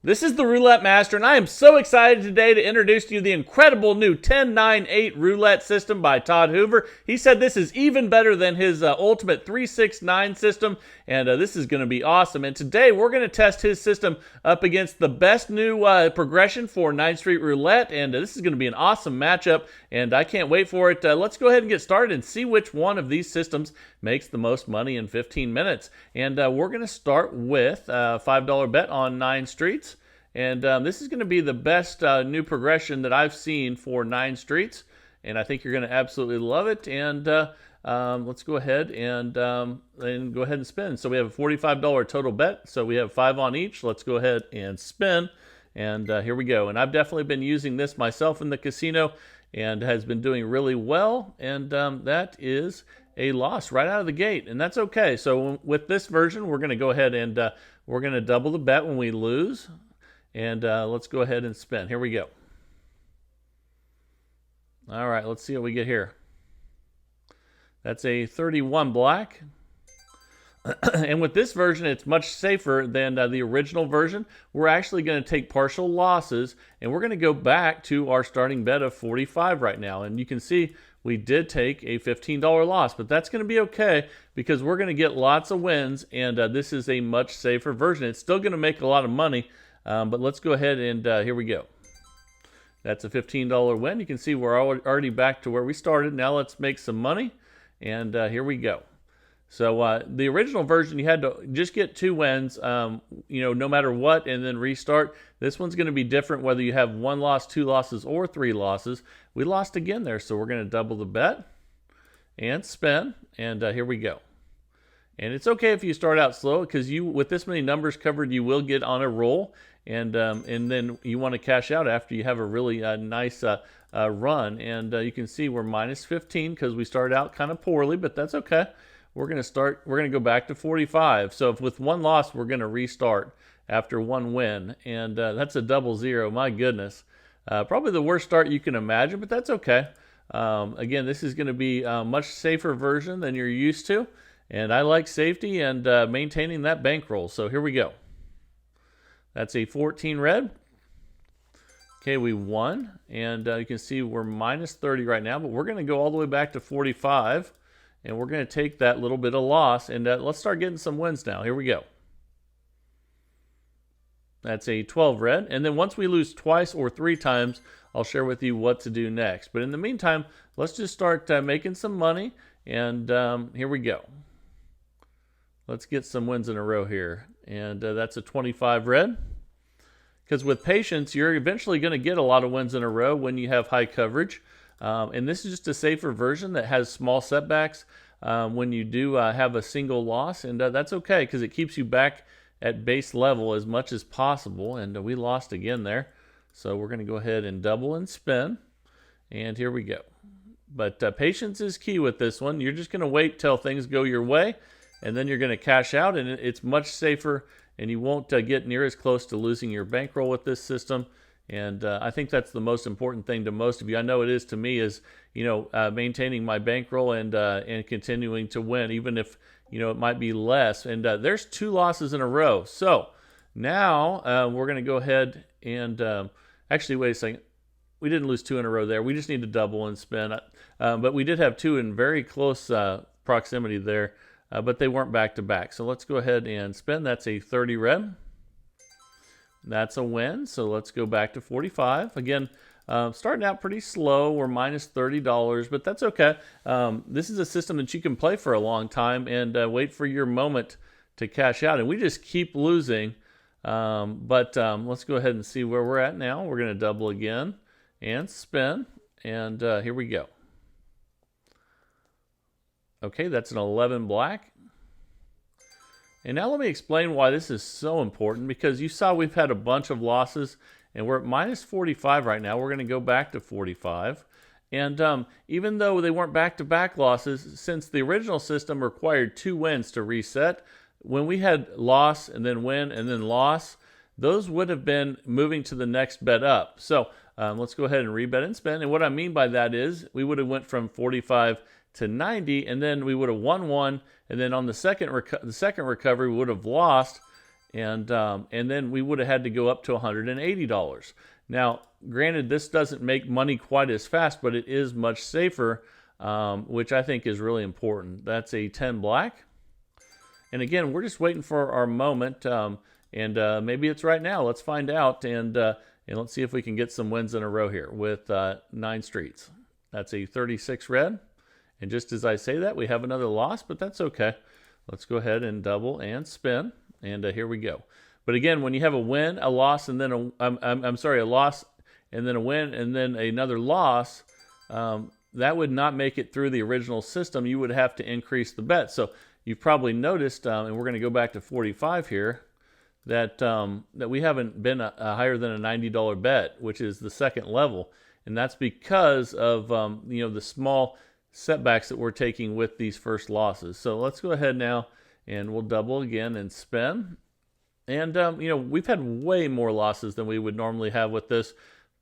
This is the Roulette Master, and I am so excited today to introduce to you the incredible new 10-9-8 roulette system by Todd Hoover. He said this is even better than his ultimate 3-6-9 system, and this is going to be awesome. And today we're going to test his system up against the best new progression for 9th Street Roulette, and this is going to be an awesome matchup, and I can't wait for it. Let's go ahead and get started and see which one of these systems makes the most money in 15 minutes. And we're going to start with a $5 bet on 9 streets. And this is going to be the best new progression that I've seen for 9 streets, and I think you're going to absolutely love it. And let's go ahead and go ahead and spin. So we have a $45 total bet, so we have 5 on each. Let's go ahead and spin, and here we go. And I've definitely been using this myself in the casino, and has been doing really well. And that is a loss right out of the gate, and that's okay. So with this version, we're going to go ahead and we're going to double the bet when we lose. And let's go ahead and spin. Here we go. All right, let's see what we get here. That's a 31 black. And with this version, it's much safer than the original version. We're actually going to take partial losses, and we're going to go back to our starting bet of 45 right now. And you can see we did take a $15 loss, but that's going to be okay because we're going to get lots of wins, and this is a much safer version. It's still going to make a lot of money, but let's go ahead and here we go. That's a $15 win. You can see we're already back to where we started. Now let's make some money, and here we go. So the original version, you had to just get 2 wins, no matter what, and then restart. This one's going to be different whether you have 1 loss, 2 losses, or 3 losses. We lost again there, so we're going to double the bet and spin, and here we go. And it's okay if you start out slow, because with this many numbers covered, you will get on a roll, and then you want to cash out after you have a really nice run. And you can see we're minus 15 because we started out kind of poorly, but that's okay. We're going to go back to 45. So if with 1 loss, we're going to restart after 1 win, and that's a double zero. My goodness, probably the worst start you can imagine, but that's okay. Again, this is going to be a much safer version than you're used to. And I like safety and maintaining that bankroll. So here we go. That's a 14 red. Okay, we won. And you can see we're minus 30 right now. But we're going to go all the way back to 45. And we're going to take that little bit of loss. And let's start getting some wins now. Here we go. That's a 12 red. And then once we lose twice or 3 times, I'll share with you what to do next. But in the meantime, let's just start making some money. And here we go. Let's get some wins in a row here. And that's a 25 red. Because with patience, you're eventually going to get a lot of wins in a row when you have high coverage. And this is just a safer version that has small setbacks when you do have a single loss. And that's okay because it keeps you back at base level as much as possible. And we lost again there. So we're going to go ahead and double and spin. And here we go. But patience is key with this one. You're just going to wait till things go your way. And then you're going to cash out, and it's much safer, and you won't get near as close to losing your bankroll with this system. And I think that's the most important thing to most of you. I know it is to me, is maintaining my bankroll and continuing to win, even if it might be less. And there's 2 losses in a row. So now we're going to go ahead and actually wait a second. We didn't lose 2 in a row there. We just need to double and spin. But we did have 2 in very close proximity there. But they weren't back to back. So let's go ahead and spin. That's a 30 red. That's a win. So let's go back to 45. Again, starting out pretty slow. We're minus $30, but that's okay. This is a system that you can play for a long time and wait for your moment to cash out. And we just keep losing. But let's go ahead and see where we're at now. We're going to double again and spin. And here we go. Okay, that's an 11 black. And now let me explain why this is so important, because you saw we've had a bunch of losses and we're at minus 45 right now. We're going to go back to 45. And even though they weren't back-to-back losses, since the original system required 2 wins to reset, when we had loss and then win and then loss, those would have been moving to the next bet up. So let's go ahead and rebet and spin. And what I mean by that is we would have went from 45 to 90, and then we would have won 1, and then on the second recovery we would have lost, and then we would have had to go up to $180. Now, granted, this doesn't make money quite as fast, but it is much safer, which I think is really important. That's a 10 black. And again, we're just waiting for our moment, and maybe it's right now. Let's find out, and let's see if we can get some wins in a row here with 9 streets. That's a 36 red. And just as I say that, we have another loss, but that's okay. Let's go ahead and double and spin, and here we go. But again, when you have a win, a loss, and then a loss, and then a win, and then another loss, that would not make it through the original system. You would have to increase the bet. So you've probably noticed, and we're going to go back to 45 here, that we haven't been higher than a $90 bet, which is the second level, and that's because of the small setbacks that we're taking with these first losses. So let's go ahead now, and we'll double again and spin. And we've had way more losses than we would normally have with this,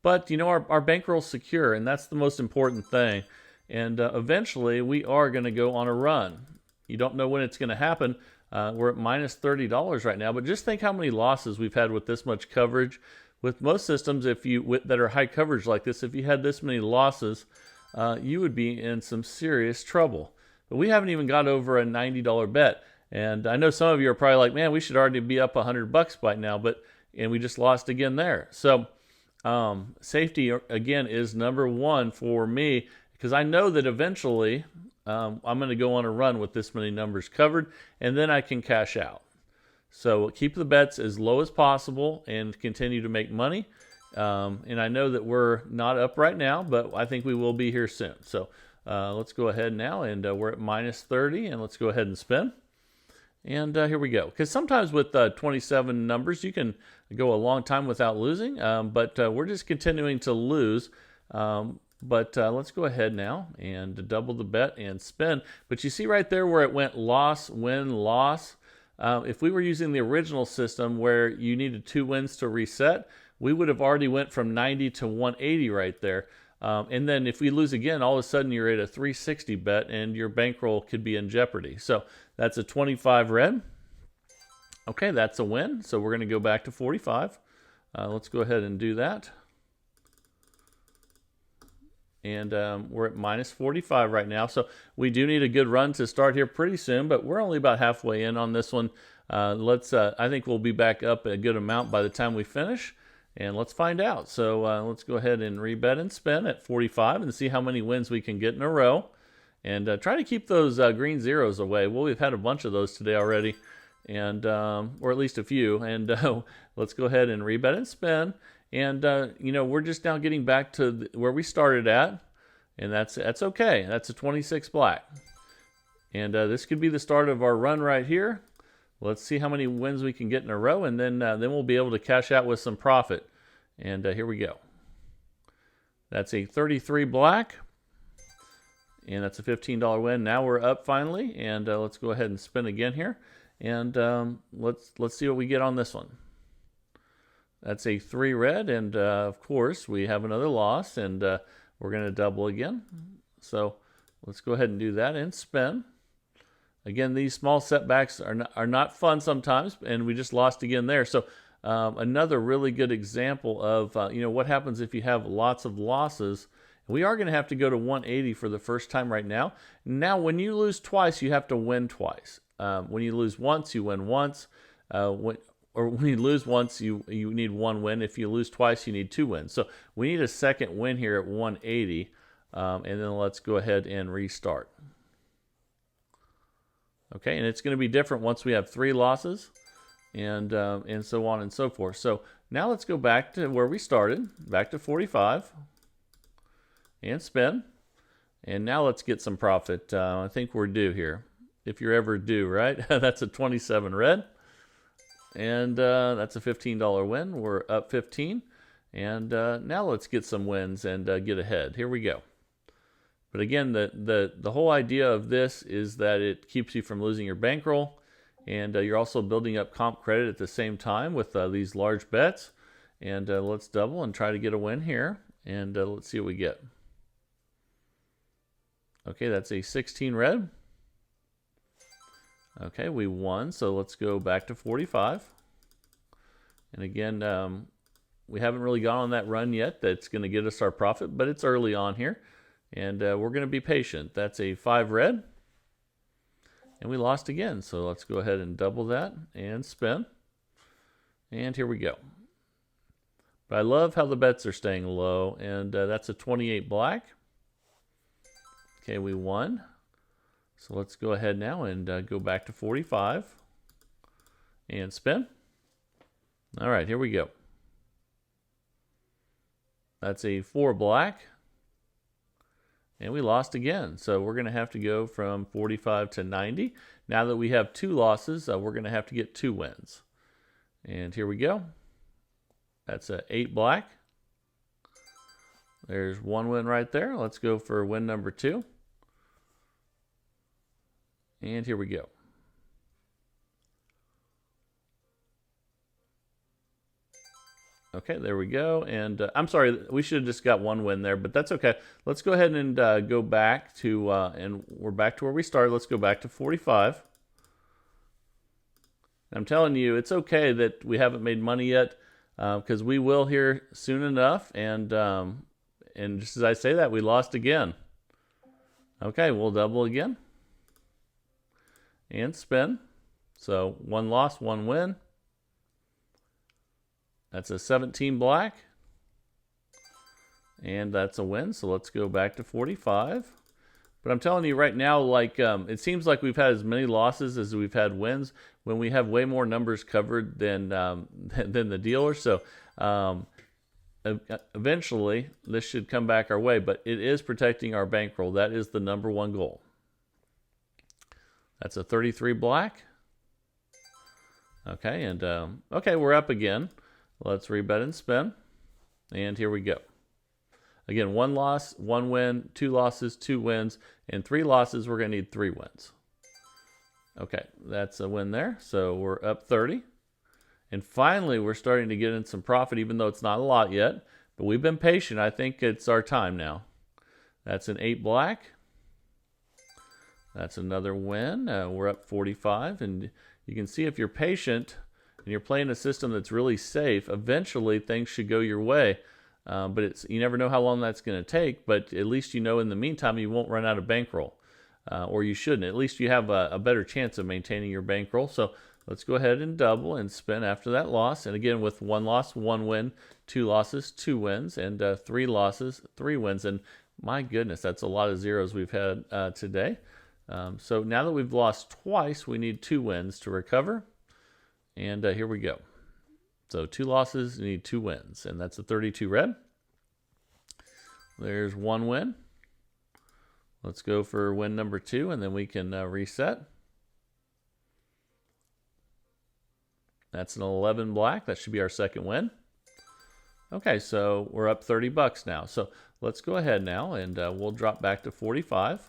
but our bankroll's secure, and that's the most important thing. And eventually, we are going to go on a run. You don't know when it's going to happen. We're at minus $30 right now, but just think how many losses we've had with this much coverage. With most systems, that are high coverage like this, if you had this many losses, you would be in some serious trouble. But we haven't even got over a $90 bet. And I know some of you are probably like, man, we should already be up $100 by now, and we just lost again there. So safety, again, is number one for me, because I know that eventually I'm going to go on a run with this many numbers covered, and then I can cash out. So keep the bets as low as possible and continue to make money. And I know that we're not up right now, but I think we will be here soon. So let's go ahead now, and we're at minus 30, and let's go ahead and spin. And here we go. Because sometimes with 27 numbers, you can go a long time without losing, but we're just continuing to lose. But let's go ahead now and double the bet and spin. But you see right there where it went loss, win, loss. If we were using the original system where you needed 2 wins to reset, we would have already went from 90 to 180 right there. And then if we lose again, all of a sudden you're at a 360 bet and your bankroll could be in jeopardy. So that's a 25 red. Okay, that's a win. So we're going to go back to 45. Let's go ahead and do that. And we're at minus 45 right now. So we do need a good run to start here pretty soon, but we're only about halfway in on this one. I think we'll be back up a good amount by the time we finish. And let's find out. So let's go ahead and rebet and spin at 45 and see how many wins we can get in a row. And try to keep those green zeros away. Well, we've had a bunch of those today already, and or at least a few. And let's go ahead and rebet and spin. And we're just now getting back to where we started at, and that's okay. That's a 26 black. And this could be the start of our run right here. Let's see how many wins we can get in a row, and then we'll be able to cash out with some profit. And here we go. That's a 33 black, and that's a $15 win. Now we're up finally, and let's go ahead and spin again here, and let's see what we get on this one. That's a 3 red, and of course we have another loss, and we're going to double again. So let's go ahead and do that and spin. Again, these small setbacks are not fun sometimes, and we just lost again there. So another really good example of what happens if you have lots of losses. We are going to have to go to 180 for the first time right now. Now, when you lose twice, you have to win twice. When you lose once, you win once. When you lose once, you need 1 win. If you lose twice, you need 2 wins. So we need a second win here at 180, and then let's go ahead and restart. Okay, and it's going to be different once we have 3 losses, and so on and so forth. So now let's go back to where we started, back to 45, and spin. And now let's get some profit. I think we're due here, if you're ever due, right? That's a 27 red, and that's a $15 win. We're up 15, and now let's get some wins and get ahead. Here we go. But again, the whole idea of this is that it keeps you from losing your bankroll, and you're also building up comp credit at the same time with these large bets. And let's double and try to get a win here, and let's see what we get. Okay, that's a 16 red. Okay, we won, so let's go back to 45. And again, we haven't really gone on that run yet that's going to get us our profit, but it's early on here. And we're going to be patient. That's a 5 red. And we lost again. So let's go ahead and double that and spin. And here we go. But I love how the bets are staying low. And that's a 28 black. Okay, we won. So let's go ahead now and go back to 45 and spin. All right, here we go. That's a 4 black. And we lost again. So we're going to have to go from 45 to 90. Now that we have 2 losses, we're going to have to get 2 wins. And here we go. That's a 8 black. There's 1 win right there. Let's go for win number 2. And here we go. Okay, there we go. And I'm sorry, we should have just got 1 win there, but that's okay. Let's go ahead and go back to, and we're back to where we started. Let's go back to 45. I'm telling you, it's okay that we haven't made money yet, because we will here soon enough. And just as I say that, we lost again. Okay, we'll double again. And spin. So 1 loss, 1 win. That's a 17 black. And that's a win. So let's go back to 45. But I'm telling you right now, like it seems like we've had as many losses as we've had wins when we have way more numbers covered than the dealer. So eventually this should come back our way. But it is protecting our bankroll. That is the #1 goal. That's a 33 black. Okay, and okay, we're up again. Let's rebet and spin. And here we go. Again, 1 loss, 1 win, 2 losses, 2 wins, and 3 losses. We're going to need 3 wins. Okay, that's a win there. So we're up 30. And finally, we're starting to get in some profit, even though it's not a lot yet. But we've been patient. I think it's our time now. That's an 8 black. That's another win. We're up 45. And you can see if you're patient and you're playing a system that's really safe, eventually things should go your way. But you never know how long that's going to take. But at least you know in the meantime you won't run out of bankroll. Or you shouldn't. At least you have a better chance of maintaining your bankroll. So let's go ahead and double and spin after that loss. And again, with 1 loss, 1 win, 2 losses, 2 wins, and 3 losses, 3 wins. And my goodness, that's a lot of zeros we've had today. So now that we've lost twice, we need 2 wins to recover. And here we go. So 2 losses, you need 2 wins. And that's a 32 red. There's 1 win. Let's go for win number 2, and then we can reset. That's an 11 black. That should be our second win. Okay, so we're up 30 bucks now. So let's go ahead now, and we'll drop back to 45.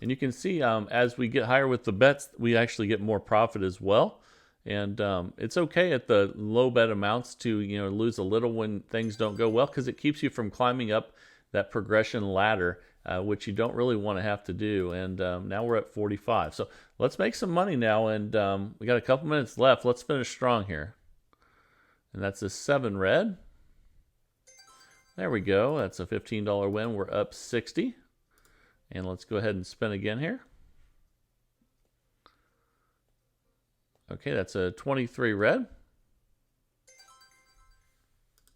And you can see as we get higher with the bets, we actually get more profit as well. And it's okay at the low bet amounts to lose a little when things don't go well, because it keeps you from climbing up that progression ladder, which you don't really want to have to do. And now we're at 45. So let's make some money now. And we got a couple minutes left. Let's finish strong here. And that's a 7 red. There we go. That's a $15 win. We're up 60. And let's go ahead and spin again here. Okay, that's a 23 red.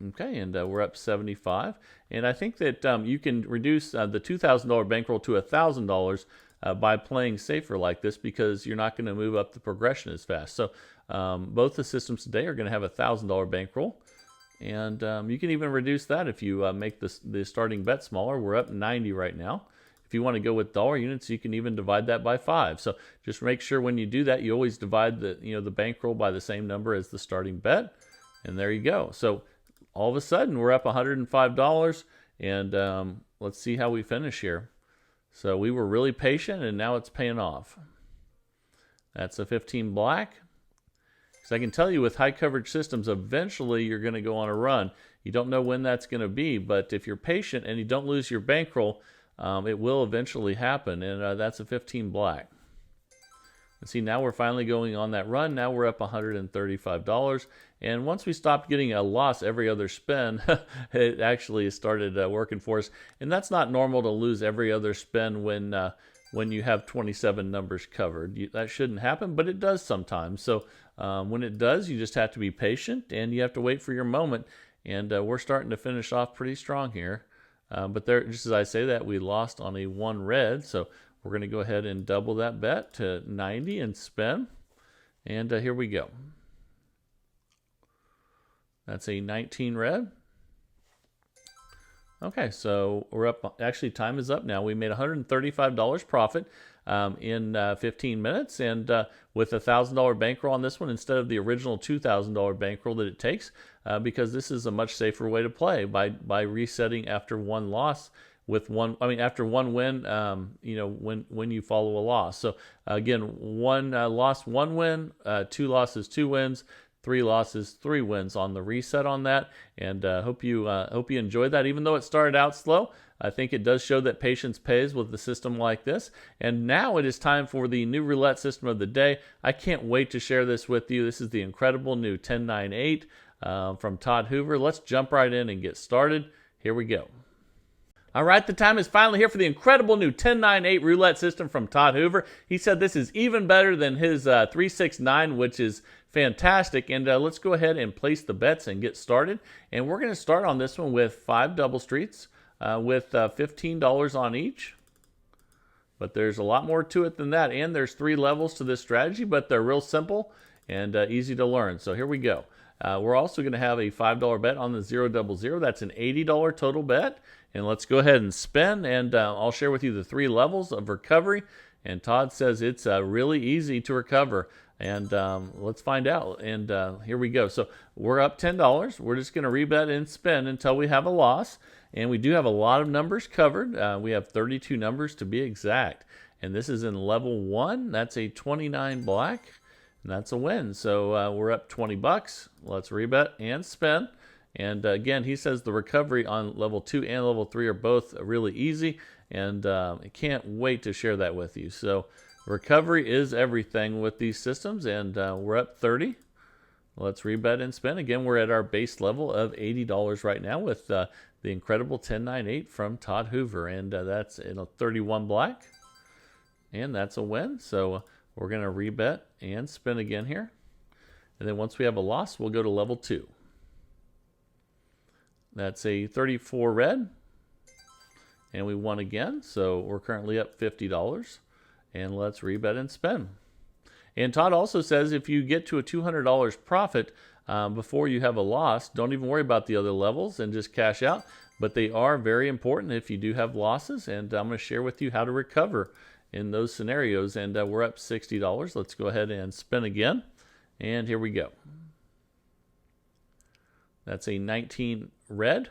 Okay, and we're up 75. And I think that you can reduce the $2,000 bankroll to $1,000 by playing safer like this, because you're not going to move up the progression as fast. So both the systems today are going to have a $1,000 bankroll. And you can even reduce that if you make the starting bet smaller. We're up 90 right now. If you want to go with dollar units, you can even divide that by 5. So just make sure when you do that, you always divide the bankroll by the same number as the starting bet. And there you go. So all of a sudden, we're up $105. And let's see how we finish here. So we were really patient, and now it's paying off. That's a 15 black. Because I can tell you with high coverage systems, eventually you're going to go on a run. You don't know when that's going to be, but if you're patient and you don't lose your bankroll, it will eventually happen. And that's a 15 black. See, now we're finally going on that run. Now we're up $135. And once we stopped getting a loss every other spin, it actually started working for us. And that's not normal to lose every other spin when you have 27 numbers covered. That shouldn't happen, but it does sometimes. So when it does, you just have to be patient and you have to wait for your moment. And we're starting to finish off pretty strong here. But there, just as I say that, we lost on a 1 red. So we're going to go ahead and double that bet to 90 and spin. And here we go. That's a 19 red. Okay, so we're up. Actually, time is up now. We made $135 profit in 15 minutes. And with a $1,000 bankroll on this one instead of the original $2,000 bankroll that it takes, because this is a much safer way to play by resetting after 1 loss. After 1 win, when you follow a loss. So again, 1 loss, 1 win, 2 losses, 2 wins, 3 losses, 3 wins on the reset on that. And hope you enjoyed that. Even though it started out slow, I think it does show that patience pays with a system like this. And now it is time for the new roulette system of the day. I can't wait to share this with you. This is the incredible new 1098 from Todd Hoover. Let's jump right in and get started. Here we go. All right, the time is finally here for the incredible new 1098 roulette system from Todd Hoover. He said this is even better than his 369, which is fantastic. And let's go ahead and place the bets and get started. And we're going to start on this one with 5 double streets with $15 on each. But there's a lot more to it than that. And there's 3 levels to this strategy, but they're real simple and easy to learn. So here we go. We're also going to have a $5 bet on the 000. That's an $80 total bet. And let's go ahead and spin, and I'll share with you the 3 levels of recovery. And Todd says it's really easy to recover. And let's find out. And here we go. So we're up $10. We're just going to rebet and spin until we have a loss. And we do have a lot of numbers covered. We have 32 numbers to be exact. And this is in level 1. That's a 29 black. And that's a win. So we're up $20. Let's rebet and spin. And again, he says the recovery on level 2 and level 3 are both really easy. And I can't wait to share that with you. So recovery is everything with these systems. And we're up 30. Let's rebet and spin. Again, we're at our base level of $80 right now with the incredible 1098 from Todd Hoover. And that's in a 31 black. And that's a win. So we're going to rebet and spin again here. And then once we have a loss, we'll go to level 2. That's a 34 red. And we won again. So we're currently up $50. And let's rebet and spin. And Todd also says if you get to a $200 profit before you have a loss, don't even worry about the other levels and just cash out. But they are very important if you do have losses. And I'm going to share with you how to recover in those scenarios. And we're up $60. Let's go ahead and spin again. And here we go. That's a 19 red.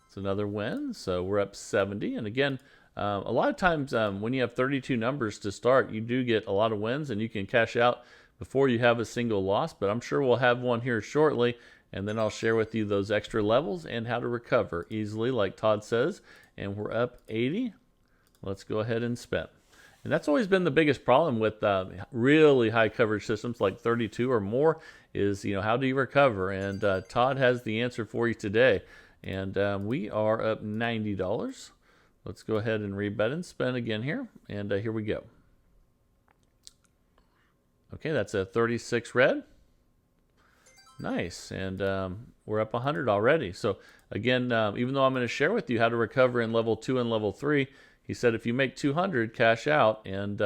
It's another win. So we're up 70. And again, a lot of times when you have 32 numbers to start, you do get a lot of wins and you can cash out before you have a single loss. But I'm sure we'll have one here shortly. And then I'll share with you those extra levels and how to recover easily, like Todd says. And we're up 80. Let's go ahead and spin. And that's always been the biggest problem with really high coverage systems like 32 or more is, how do you recover? And Todd has the answer for you today. And we are up $90. Let's go ahead and rebet and spin again here. And here we go. Okay, that's a 36 red. Nice. And we're up 100 already. So again, even though I'm going to share with you how to recover in level 2 and level 3, he said if you make 200, cash out, and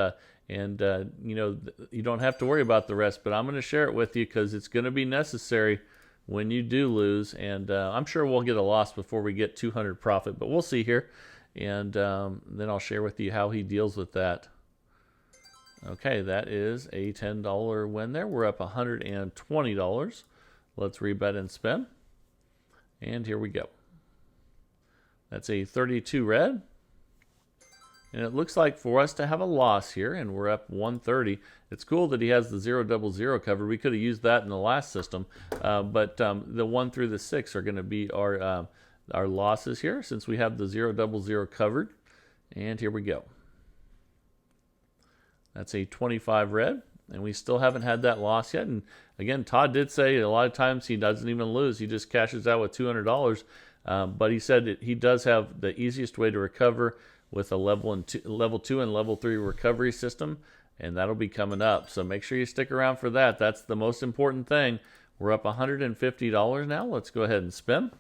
you don't have to worry about the rest. But I'm going to share it with you because it's going to be necessary when you do lose. And I'm sure we'll get a loss before we get 200 profit, but we'll see here. And then I'll share with you how he deals with that. Okay, that is a $10 win there. We're up $120. Let's rebet and spin. And here we go. That's a 32 red. And it looks like for us to have a loss here, and we're up 130. It's cool that he has the 000 covered. We could have used that in the last system, but the 1 through the 6 are going to be our losses here since we have the 000 covered. And here we go. That's a 25 red. And we still haven't had that loss yet. And again, Todd did say a lot of times he doesn't even lose. He just cashes out with $200. But he said that he does have the easiest way to recover with a level 2 and level 3 recovery system. And that'll be coming up. So make sure you stick around for that. That's the most important thing. We're up $150 now. Let's go ahead and spin.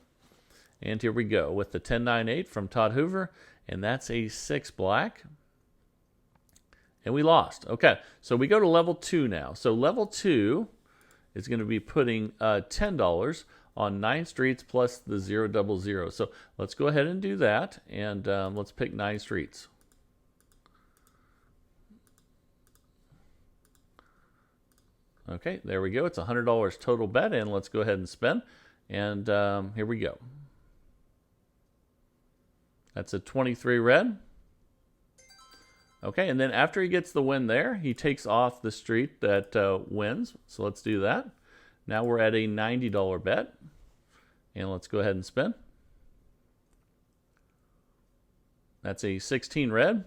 And here we go with the 1098 from Todd Hoover. And that's a 6 black. And we lost. Okay, so we go to level 2 now. So level 2 is going to be putting $10 on 9 streets plus the 000. So let's go ahead and do that. And let's pick 9 streets. Okay, there we go. It's $100 total bet. And let's go ahead and spin. And here we go. That's a 23 red. Okay, and then after he gets the win there, he takes off the street that wins. So let's do that. Now we're at a $90 bet. And let's go ahead and spin. That's a 16 red.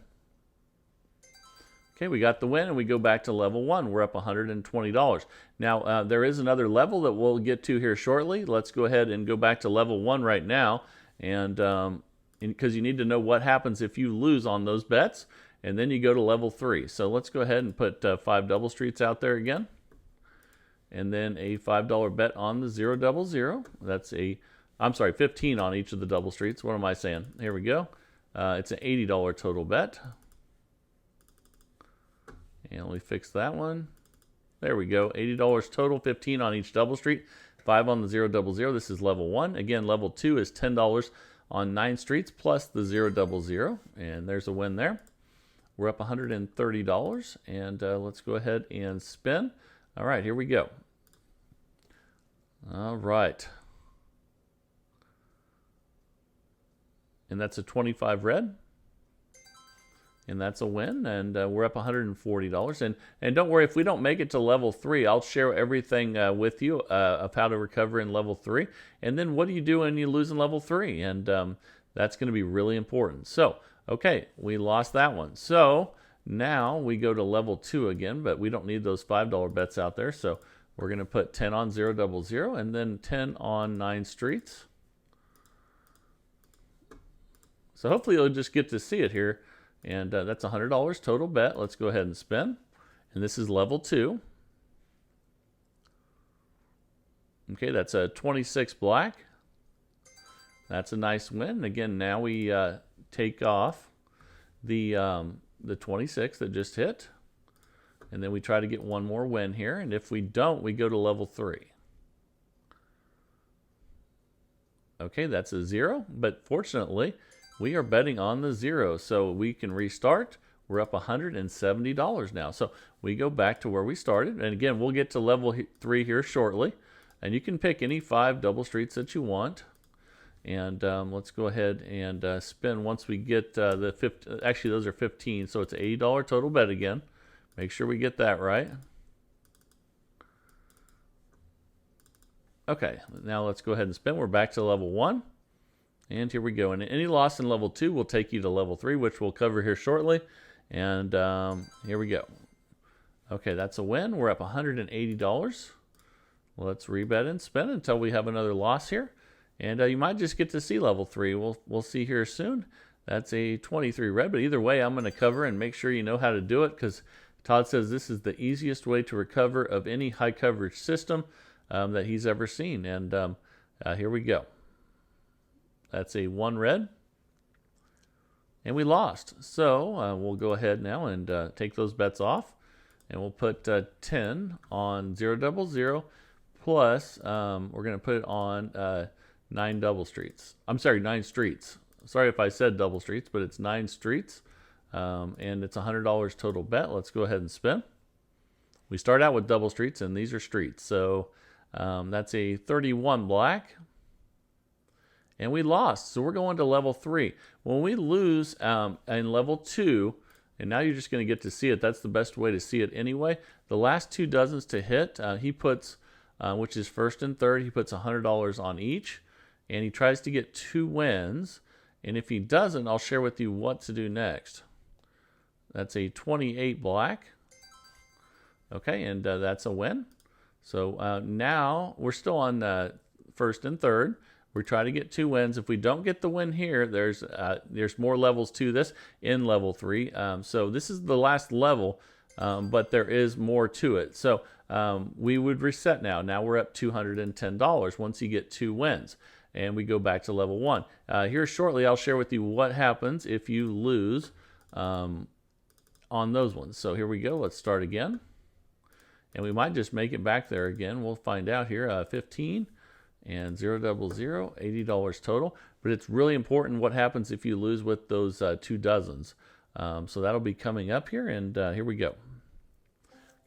Okay, we got the win, and we go back to level 1. We're up $120. Now, there is another level that we'll get to here shortly. Let's go ahead and go back to level 1 right now. And because you need to know what happens if you lose on those bets. And then you go to level 3. So let's go ahead and put 5 double streets out there again. And then a $5 bet on the 000. That's I'm sorry, 15 on each of the double streets. What am I saying? Here we go. It's an $80 total bet. And we fix that one. There we go. $80 total, 15 on each double street, 5 on the 000. This is level 1. Again, level 2 is $10 on 9 streets plus the 000. And there's a win there. We're up $130, and let's go ahead and spin. All right, here we go. All right. And that's a 25 red. And that's a win, and we're up $140. And don't worry, if we don't make it to level 3, I'll share everything with you of how to recover in level 3. And then what do you do when you lose in level 3? And that's going to be really important. So, okay, we lost that one. So now we go to level 2 again, but we don't need those $5 bets out there. So we're going to put 10 on 000 and then 10 on 9 streets. So hopefully you'll just get to see it here. And that's $100 total bet. Let's go ahead and spin. And this is level 2. Okay, that's a 26 black. That's a nice win. Again, now we take off the 26 that just hit. And then we try to get one more win here. And if we don't, we go to level 3. Okay, that's a 0. But fortunately, we are betting on the 0, so we can restart. We're up $170 now. So we go back to where we started. And again, we'll get to level 3 here shortly. And you can pick any 5 double streets that you want. And let's go ahead and spin once we get the 50. Actually, those are 15, so it's an $80 total bet again. Make sure we get that right. Okay, now let's go ahead and spin. We're back to level 1. And here we go. And any loss in level 2 will take you to level 3, which we'll cover here shortly. And here we go. Okay, that's a win. We're up $180. Let's rebet and spin until we have another loss here. And you might just get to see level 3. We'll see here soon. That's a 23 red. But either way, I'm going to cover and make sure you know how to do it, because Todd says this is the easiest way to recover of any high coverage system that he's ever seen. And here we go. That's a 1 red. And we lost. So we'll go ahead now and take those bets off. And we'll put 10 on 000 plus we're going to put it on 9 double streets. I'm sorry, 9 streets. Sorry if I said double streets, but it's 9 streets. And it's $100 total bet. Let's go ahead and spin. We start out with double streets, and these are streets. So that's a 31 black. And we lost. So we're going to level 3. When we lose in level 2, and now you're just going to get to see it. That's the best way to see it anyway. The last 2 dozens to hit, he puts, which is first and third, he puts $100 on each. And he tries to get 2 wins. And if he doesn't, I'll share with you what to do next. That's a 28 black. Okay, and that's a win. So now we're still on first and third. We try to get 2 wins. If we don't get the win here, there's more levels to this in level 3. So this is the last level, but there is more to it. So we would reset now. Now we're up $210 once you get 2 wins. And we go back to level 1. Here shortly, I'll share with you what happens if you lose on those ones. So here we go. Let's start again. And we might just make it back there again. We'll find out here. 15 and 000, $80 total. But it's really important what happens if you lose with those 2 dozens. So that'll be coming up here, and here we go.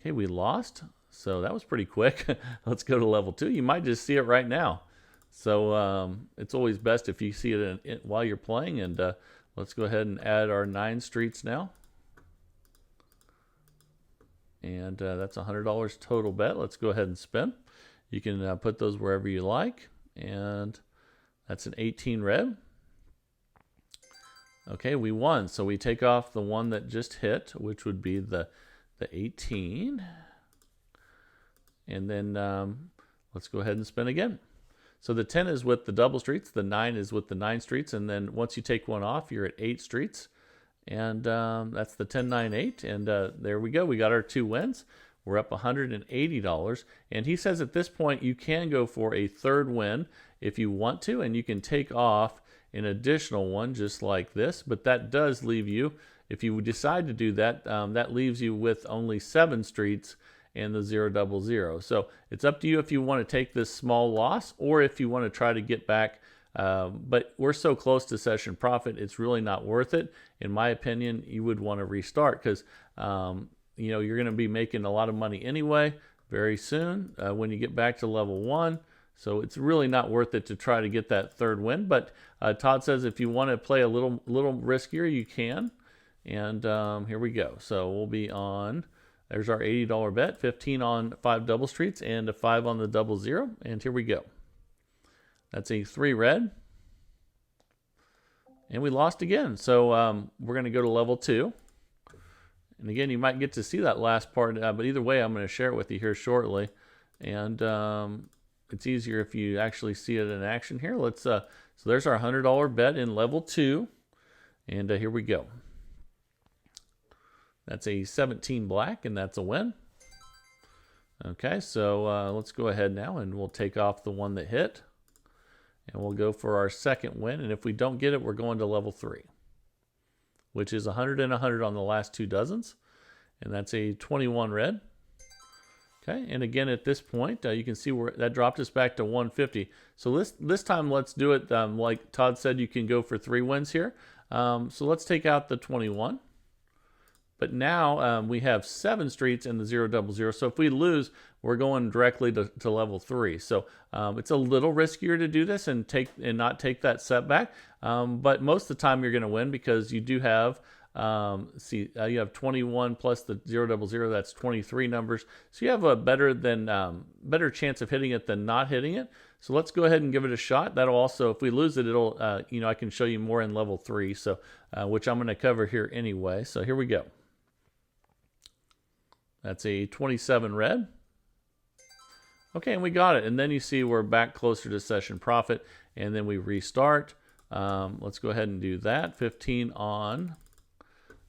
Okay, we lost. So that was pretty quick. Let's go to level 2. You might just see it right now. So it's always best if you see it while you're playing. And let's go ahead and add our 9 streets now. And that's $100 total bet. Let's go ahead and spin. You can put those wherever you like. And that's an 18 red. Okay, we won. So we take off the one that just hit, which would be the 18. And then let's go ahead and spin again. So the 10 is with the double streets. The 9 is with the 9 streets. And then once you take one off, you're at 8 streets. And that's the 10, 9, 8. And there we go. We got our 2 wins. We're up $180. And he says at this point you can go for a 3rd win if you want to. And you can take off an additional one just like this. But that does leave you, if you decide to do that, that leaves you with only 7 streets and the 000. So it's up to you if you want to take this small loss or if you want to try to get back. But we're so close to session profit, it's really not worth it. In my opinion, you would want to restart because you're going to be making a lot of money anyway very soon when you get back to level 1. So it's really not worth it to try to get that 3rd win. But Todd says if you want to play a little riskier, you can. And here we go. So we'll be on. There's our $80 bet, 15 on 5 double streets and a 5 on the 00. And here we go. That's a 3 red. And we lost again. So we're going to go to level 2. And again, you might get to see that last part. But either way, I'm going to share it with you here shortly. And it's easier if you actually see it in action here. Let's. So there's our $100 bet in level 2. And here we go. That's a 17 black, and that's a win. Okay, so let's go ahead now, and we'll take off the one that hit. And we'll go for our 2nd win. And if we don't get it, we're going to level 3, which is 100 and 100 on the last 2 dozens. And that's a 21 red. Okay, and again, at this point, you can see where that dropped us back to 150. So this time, let's do it like Todd said, you can go for 3 wins here. So let's take out the 21. But now we have 7 streets in the 000. So if we lose, we're going directly to level 3. So it's a little riskier to do this and not take that setback. But most of the time you're going to win because you do have you have 21 plus the 000. That's 23 numbers. So you have a better chance of hitting it than not hitting it. So let's go ahead and give it a shot. That'll also, if we lose it, it'll I can show you more in level 3. So which I'm going to cover here anyway. So here we go. That's a 27 red. Okay, and we got it. And then you see we're back closer to session profit. And then we restart. Let's go ahead and do that. 15 on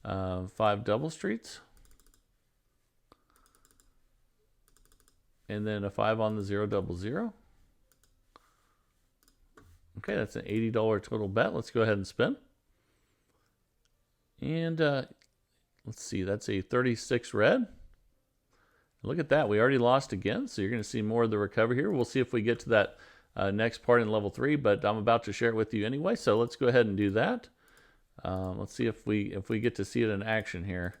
5 double streets. And then a 5 on the 000. Okay, that's an $80 total bet. Let's go ahead and spin. And let's see, that's a 36 red. Look at that. We already lost again, so you're going to see more of the recovery here. We'll see if we get to that next part in level 3, but I'm about to share it with you anyway, so let's go ahead and do that. Let's see if we get to see it in action here.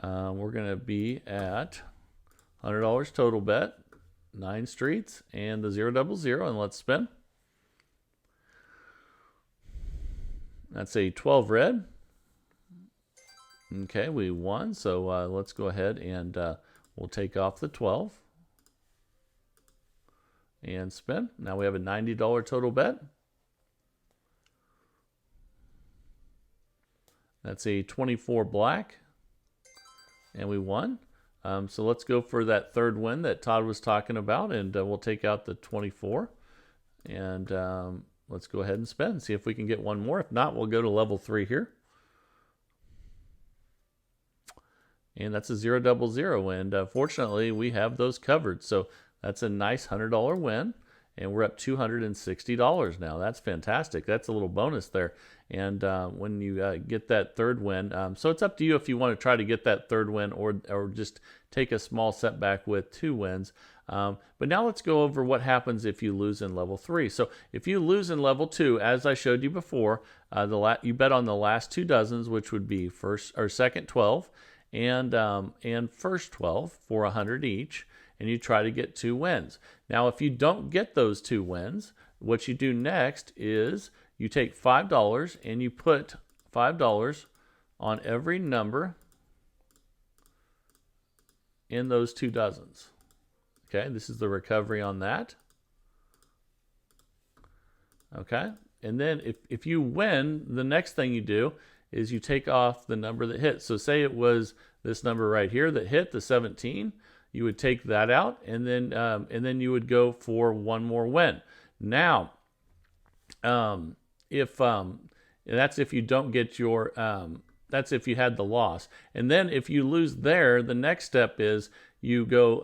We're going to be at $100 total bet, 9 streets, and the 000, and let's spin. That's a 12 red. Okay, we won, so let's go ahead and we'll take off the 12 and spin. Now we have a $90 total bet. That's a 24 black, and we won. So let's go for that third win that Todd was talking about, and we'll take out the 24. And let's go ahead and spin, see if we can get one more. If not, we'll go to level 3 here. And that's a 0 double 0. And fortunately, we have those covered. So that's a nice $100 win. And we're up $260 now. That's fantastic. That's a little bonus there. And when you get that third win, so it's up to you if you want to try to get that third win or just take a small setback with 2 wins. But now let's go over what happens if you lose in level 3. So if you lose in level 2, as I showed you before, you bet on the last 2 dozens, which would be first or second 12 and first 12 for 100 each. And you try to get 2 wins. Now, if you don't get those 2 wins, what you do next is you take $5 and you put $5 on every number in those 2 dozens. Okay, this is the recovery on that. Okay, and then if you win, the next thing you do is you take off the number that hit. So say it was this number right here that hit, the 17. You would take that out, and then you would go for one more win. Now, that's if you don't get your, that's if you had the loss. And then if you lose there, the next step is you go,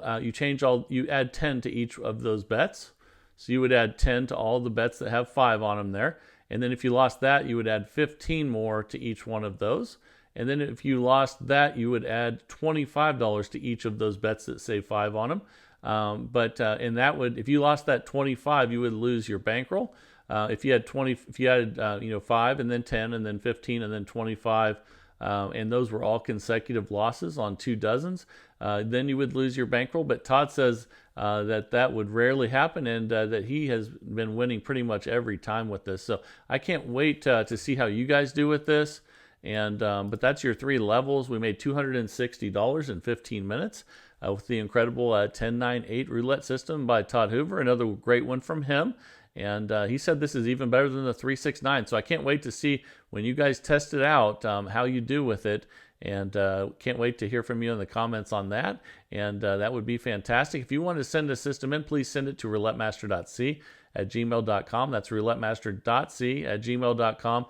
you add 10 to each of those bets. So you would add 10 to all the bets that have 5 on them there. And then if you lost that, you would add 15 more to each one of those. And then if you lost that, you would add $25 to each of those bets that say 5 on them. And that would, if you lost that 25, you would lose your bankroll. If you had 5 and then 10 and then 15 and then 25, and those were all consecutive losses on 2 dozens, then you would lose your bankroll. But Todd says that would rarely happen, and that he has been winning pretty much every time with this. So I can't wait to see how you guys do with this. And but that's your 3 levels. We made $260 in 15 minutes with the incredible 10-9-8 roulette system by Todd Hoover. Another great one from him. And he said this is even better than the 3-6-9. So I can't wait to see when you guys test it out how you do with it. And can't wait to hear from you in the comments on that. And that would be fantastic. If you want to send a system in, please send it to roulettemaster.c@gmail.com. That's roulettemaster.c@gmail.com.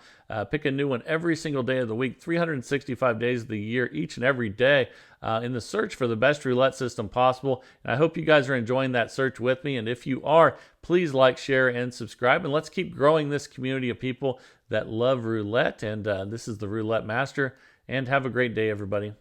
Pick a new one every single day of the week, 365 days of the year, each and every day, in the search for the best roulette system possible. And I hope you guys are enjoying that search with me. And if you are, please like, share, and subscribe. And let's keep growing this community of people that love roulette. And this is the Roulette Master. And have a great day, everybody.